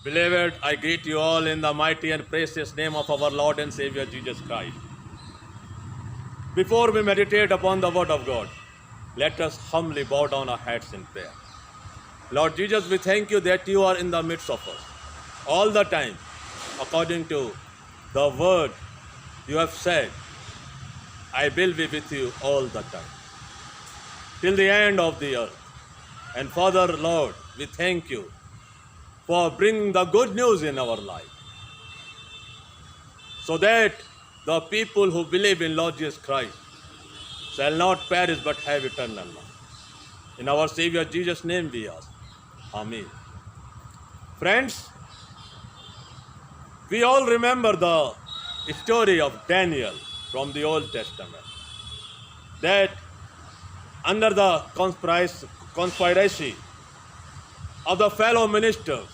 Beloved, I greet you all in the mighty and precious name of our Lord and Savior Jesus Christ. Before we meditate upon the Word of God, let us humbly bow down our heads in prayer. Lord Jesus, we thank you that you are in the midst of us all the time, according to the Word you have said. I will be with you all the time, till the end of the earth. And Father, Lord, we thank you for bringing the good news in our life, so that the people who believe in Lord Jesus Christ shall not perish but have eternal life. In our Savior Jesus' name we ask. Amen. Friends, we all remember the story of Daniel from the Old Testament, that under the conspiracy of the fellow ministers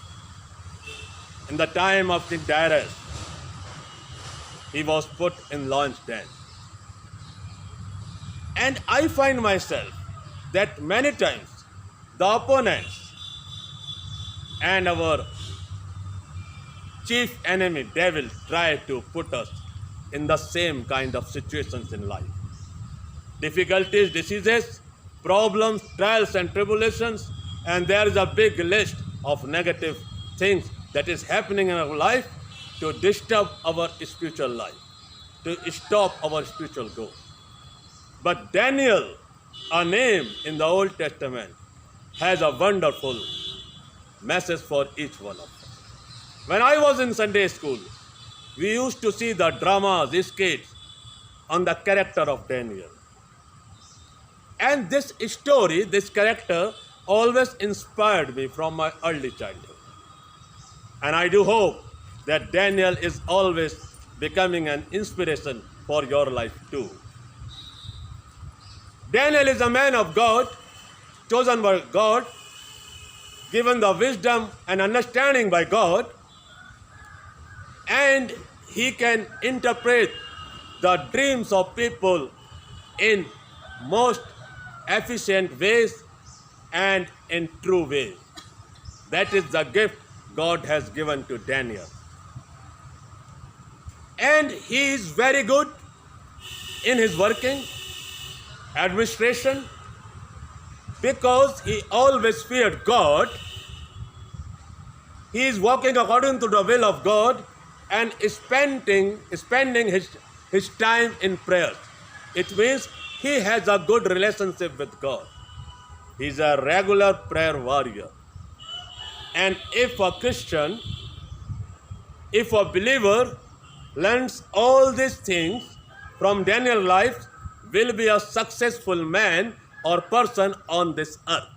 in the time of King Darius, he was put in lion's den. And I find myself that many times the opponents and our chief enemy, devil, try to put us in the same kind of situations in life. Difficulties, diseases, problems, trials and tribulations, and there is a big list of negative things that is happening in our life to disturb our spiritual life, to stop our spiritual growth. But Daniel, a name in the Old Testament, has a wonderful message for each one of us. When I was in Sunday school, we used to see the dramas, skits on the character of Daniel. And this story, this character, always inspired me from my early childhood. And I do hope that Daniel is always becoming an inspiration for your life too. Daniel is a man of God, chosen by God, given the wisdom and understanding by God, and he can interpret the dreams of people in most efficient ways and in true ways. That is the gift God has given to Daniel. And he is very good in his working, administration, because he always feared God. He is walking according to the will of God and spending his time in prayer. It means he has a good relationship with God. He is a regular prayer warrior. And if a Christian, if a believer learns all these things from Daniel's life, will be a successful man or person on this earth.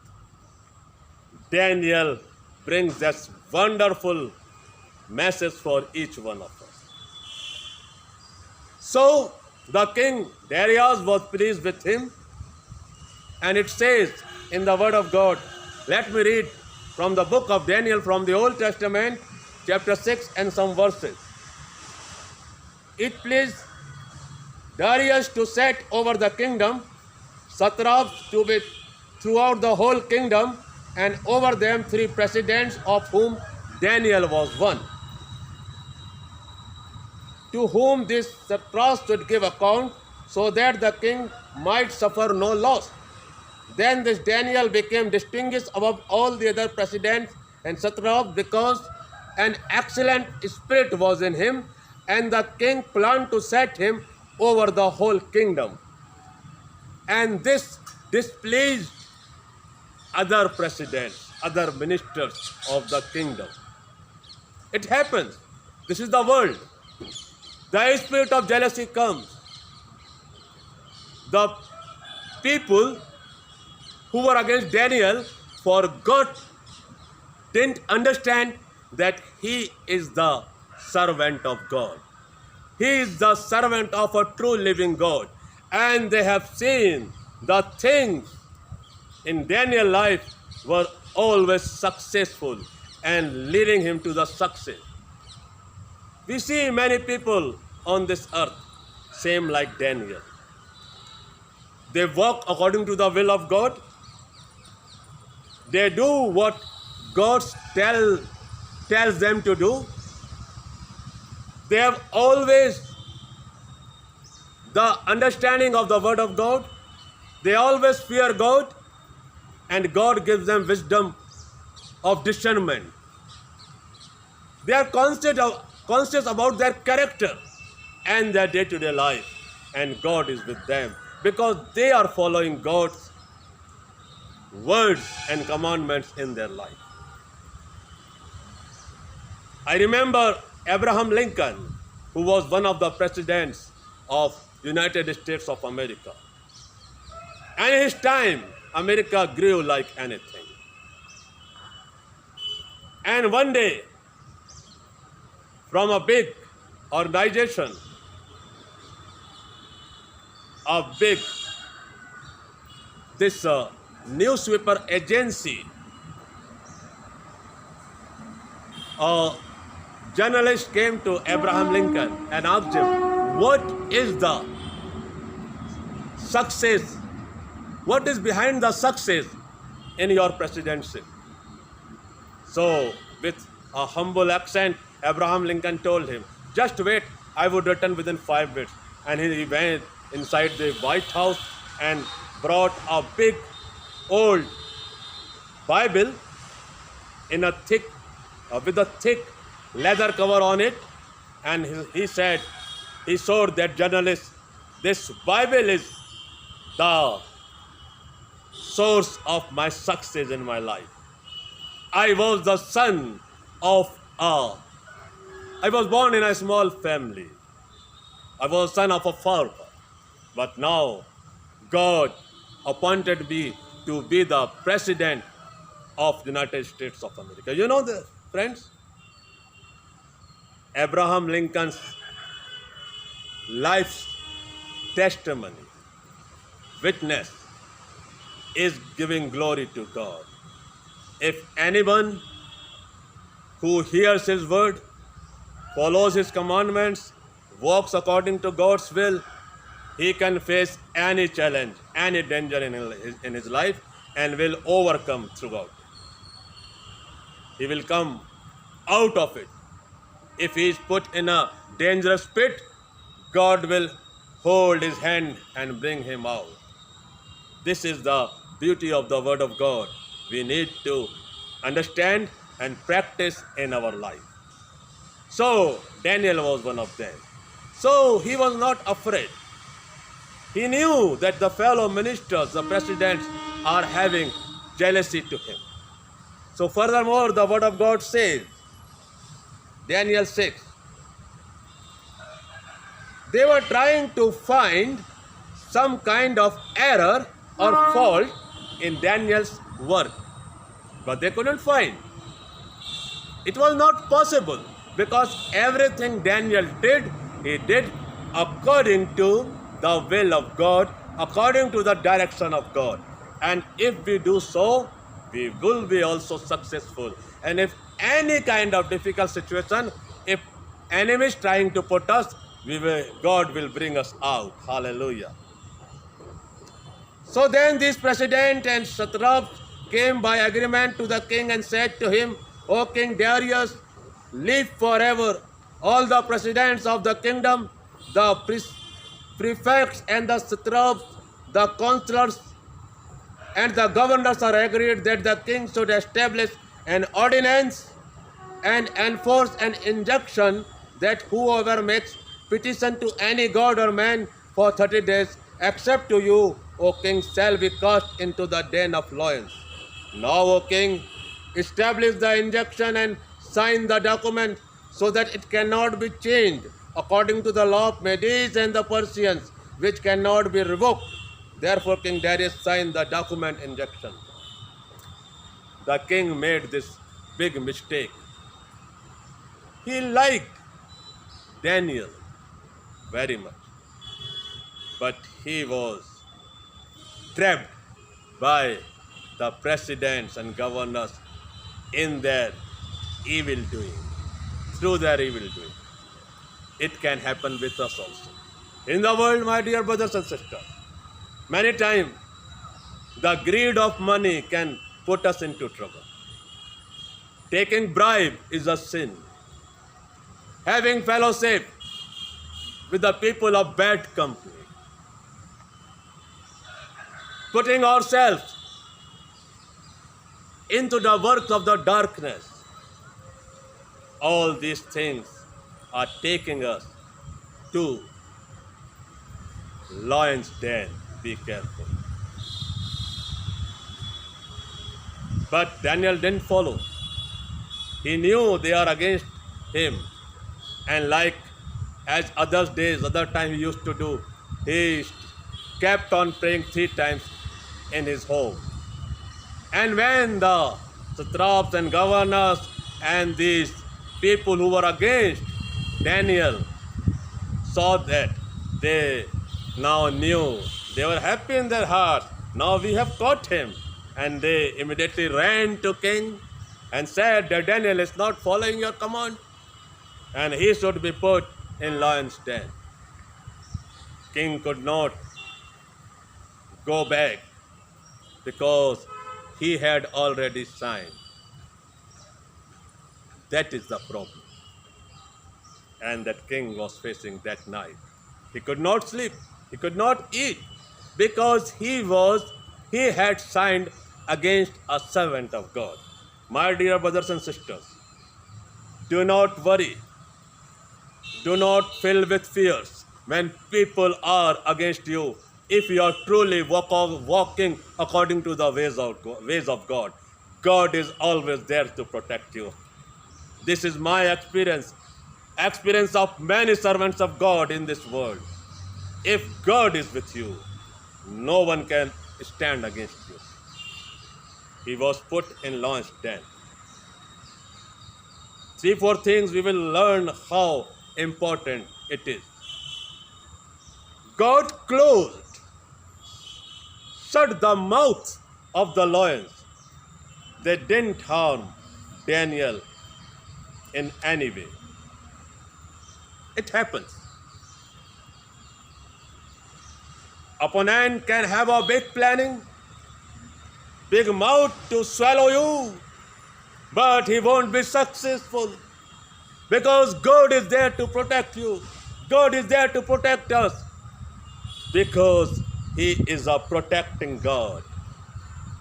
Daniel brings this wonderful message for each one of us. So the king Darius was pleased with him, and it says in the word of God, let me read from the book of Daniel from the Old Testament, chapter 6 and some verses. It pleased Darius to set over the kingdom satraps to be throughout the whole kingdom, and over them 3 presidents, of whom Daniel was one, to whom this satraps should give account, so that the king might suffer no loss. Then this Daniel became distinguished above all the other presidents and satraps, because an excellent spirit was in him, and the king planned to set him over the whole kingdom. And this displeased other presidents, other ministers of the kingdom. It happens. This is the world. The spirit of jealousy comes. The people who were against Daniel forgot, didn't understand that he is the servant of God. He is the servant of a true living God. And they have seen the things in Daniel's life were always successful and leading him to the success. We see many people on this earth, same like Daniel. They walk according to the will of God. They do what God tells tells them to do. They have always the understanding of the word of God. They always fear God, and God gives them wisdom of discernment. They are conscious about their character and their day-to-day life, and God is with them because they are following God's words and commandments in their life. I remember Abraham Lincoln, who was one of the presidents of United States of America. And in his time, America grew like anything. And one day, from a big organization, this newspaper agency, a journalist came to Abraham Lincoln and asked him, what is the success? What is behind the success in your presidency? So, with a humble accent, Abraham Lincoln told him, just wait, I would return within 5 minutes. And he went inside the White House and brought a big old Bible in a thick, with a thick leather cover on it. And he said, he showed that journalist, this Bible is the source of my success in my life. I was the son of I was born in a small family. I was son of a farmer. But now God appointed me to be the president of the United States of America. You know the friends? Abraham Lincoln's life's testimony, witness, is giving glory to God. If anyone who hears his word, follows his commandments, walks according to God's will, he can face any challenge, any danger in his life, and will overcome throughout. He will come out of it. If he is put in a dangerous pit, God will hold his hand and bring him out. This is the beauty of the word of God. We need to understand and practice in our life. So Daniel was one of them. So he was not afraid. He knew that the fellow ministers, the presidents, are having jealousy to him. So furthermore, the word of God says, Daniel 6, they were trying to find some kind of error or fault in Daniel's work, but they couldn't find. It was not possible because everything Daniel did, he did according to the will of God, according to the direction of God. And if we do so, we will be also successful. And if any kind of difficult situation, if enemy is trying to put us, God will bring us out. Hallelujah. So then this president and satraps came by agreement to the king and said to him, O King Darius, live forever. All the presidents of the kingdom, the prefects and the satraps, the counselors and the governors are agreed that the king should establish an ordinance and enforce an injunction that whoever makes petition to any god or man for 30 days, except to you, O king, shall be cast into the den of lions. Now, O king, establish the injunction and sign the document so that it cannot be changed according to the law of Medes and the Persians, which cannot be revoked. Therefore, King Darius signed the document injunction. The king made this big mistake. He liked Daniel very much, but he was trapped by the presidents and governors in their evil doing, through their evil doing. It can happen with us also. In the world, my dear brothers and sisters, many times the greed of money can put us into trouble. Taking bribe is a sin. Having fellowship with the people of bad company. Putting ourselves into the work of the darkness. All these things are taking us to lion's den. Be careful. But Daniel didn't follow. He knew they are against him. And like as other time he used to do, he kept on praying 3 times in his home. And when the satraps and governors and these people who were against Daniel saw that, they now knew, they were happy in their hearts. Now we have caught him. And they immediately ran to king and said that Daniel is not following your command and he should be put in lion's den. King could not go back because he had already signed. That is the problem. And that king was facing that night. He could not sleep. He could not eat because he had signed against a servant of God. My dear brothers and sisters, do not worry. Do not fill with fears when people are against you. If you are truly walking according to the ways of God, God is always there to protect you. This is my experience of many servants of God in this world. If God is with you, no one can stand against you. He was put in lion's den. 3-4 things we will learn how important it is. God shut the mouth of the lions. They didn't harm Daniel in any way. It happens. Opponent can have a big planning, big mouth to swallow you, but he won't be successful because God is there to protect you. God is there to protect us because He is a protecting God.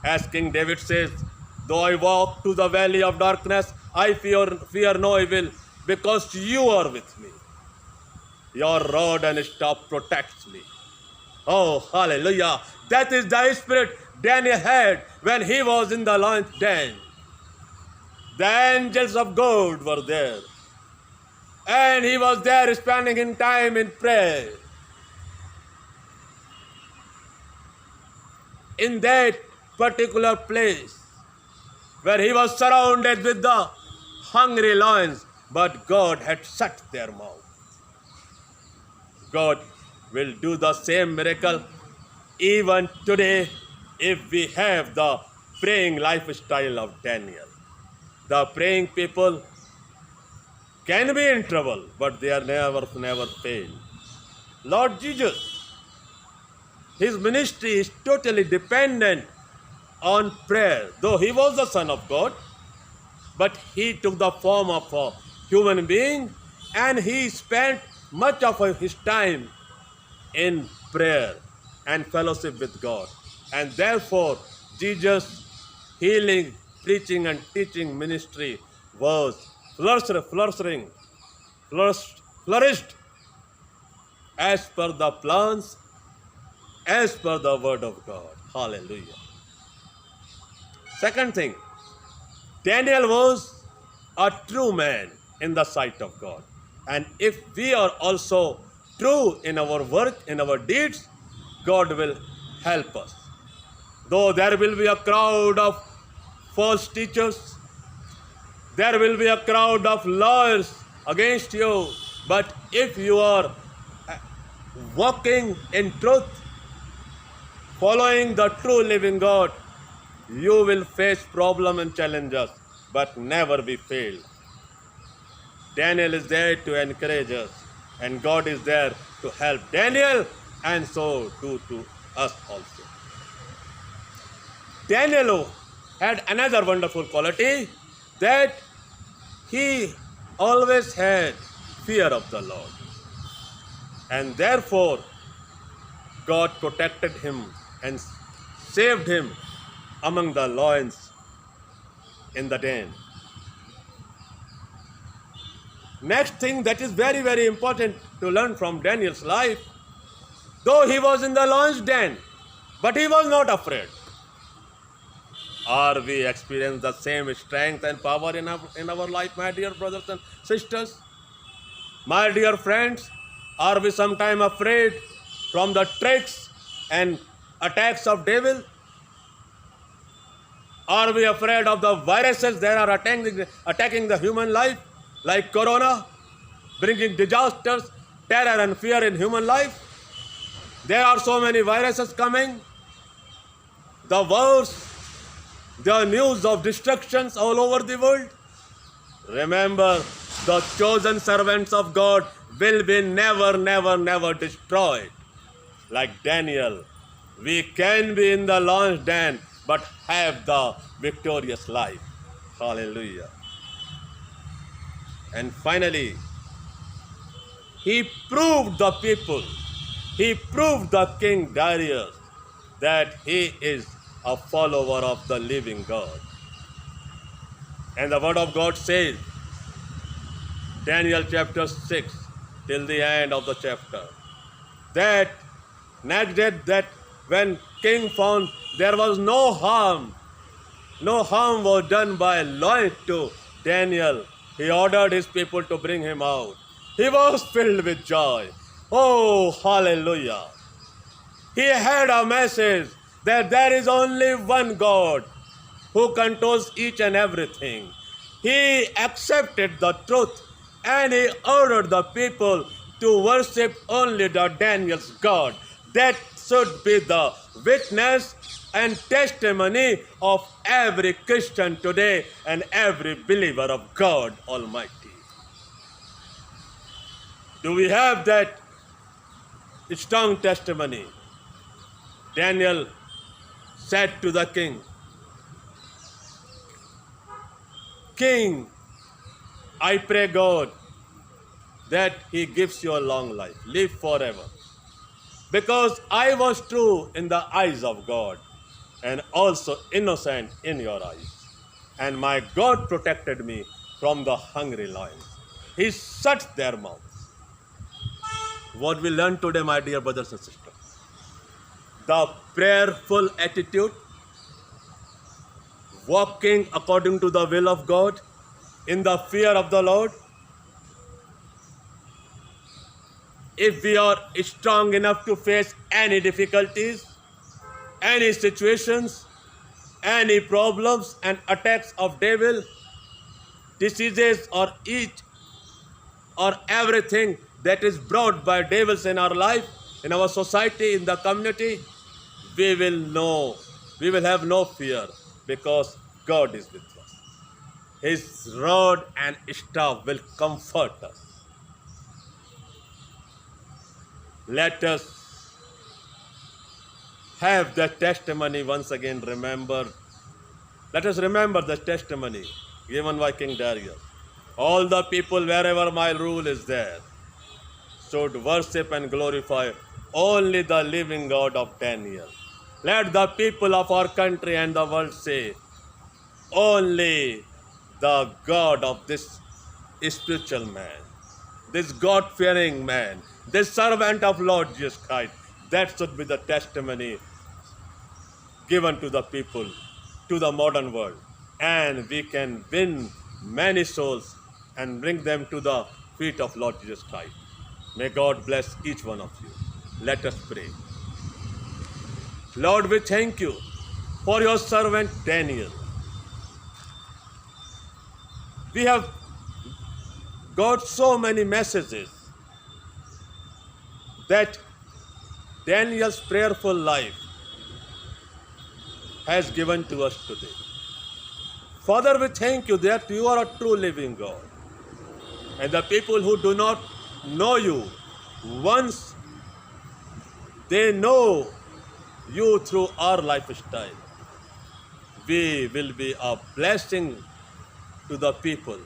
As King David says, though I walk through the valley of darkness, I fear no evil because you are with me. Your rod and staff protects me. Oh, hallelujah. That is the spirit Daniel had when he was in the lion's den. The angels of God were there. And he was there spending in time in prayer. In that particular place where he was surrounded with the hungry lions, but God had shut their mouth. God will do the same miracle even today if we have the praying lifestyle of Daniel. The praying people can be in trouble, but they are never fail. Lord Jesus, His ministry is totally dependent on prayer. Though He was the Son of God, but He took the form of a human being and He spent much of His time in prayer and fellowship with God. And therefore, Jesus' healing, preaching and teaching ministry was flourished as per the plans, as per the word of God. Hallelujah. Second thing, Daniel was a true man in the sight of God. And if we are also true in our work, in our deeds, God will help us. Though there will be a crowd of false teachers, there will be a crowd of lawyers against you, but if you are walking in truth, following the true living God, you will face problems and challenges, but never be failed. Daniel is there to encourage us, and God is there to help Daniel, and so do to us also. Daniel had another wonderful quality, that he always had fear of the Lord. And therefore, God protected him and saved him among the lions in the den. Next thing that is very, very important to learn from Daniel's life, though he was in the lion's den, but he was not afraid. Are we experience the same strength and power in our life, my dear brothers and sisters? My dear friends, are we sometime afraid from the tricks and attacks of devil? Are we afraid of the viruses that are attacking the human life, like corona, bringing disasters, terror and fear in human life? There are so many viruses coming. The wars, the news of destructions all over the world. Remember, the chosen servants of God will be never destroyed. Like Daniel, we can be in the lion's den, but have the victorious life. Hallelujah. And finally, he proved the people, he proved the King Darius that he is a follower of the living God. And the word of God says, Daniel chapter 6 till the end of the chapter, that next day that when king found there was no harm was done by lion to Daniel, he ordered his people to bring him out. He was filled with joy. Oh, hallelujah. He had a message that there is only one God who controls each and everything. He accepted the truth and he ordered the people to worship only the Daniel's God. That should be the witness and testimony of every Christian today and every believer of God Almighty. Do we have that strong testimony? Daniel said to the king, King, I pray God that he gives you a long life, live forever. Because I was true in the eyes of God and also innocent in your eyes. And my God protected me from the hungry lions. He shut their mouths. What we learn today, my dear brothers and sisters, the prayerful attitude, walking according to the will of God, in the fear of the Lord. If we are strong enough to face any difficulties, any situations, any problems and attacks of devil, diseases or everything that is brought by devils in our life, in our society, in the community, we will have no fear because God is with us. His rod and staff will comfort us. Let us have that testimony once again remembered. Let us remember the testimony given by King Darius. All the people wherever my rule is there should worship and glorify only the living God of Daniel. Let the people of our country and the world say, only the God of this spiritual man, this God-fearing man, this servant of Lord Jesus Christ, that should be the testimony given to the people, to the modern world. And we can win many souls and bring them to the feet of Lord Jesus Christ. May God bless each one of you. Let us pray. Lord, we thank you for your servant Daniel. We have got so many messages that Daniel's prayerful life has given to us today. Father, we thank you that you are a true living God. And the people who do not know you, once they know you through our lifestyle, we will be a blessing to the people.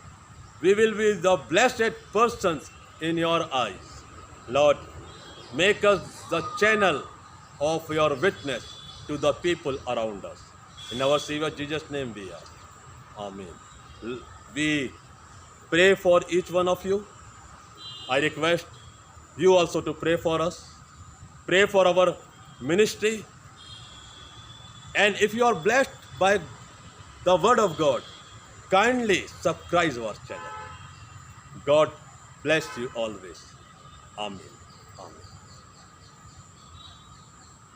We will be the blessed persons in your eyes. Lord, make us the channel of your witness to the people around us. In our Savior Jesus' name we ask. Amen. We pray for each one of you. I request you also to pray for us. Pray for our ministry. And if you are blessed by the word of God, kindly subscribe our channel. God bless you always. Amen.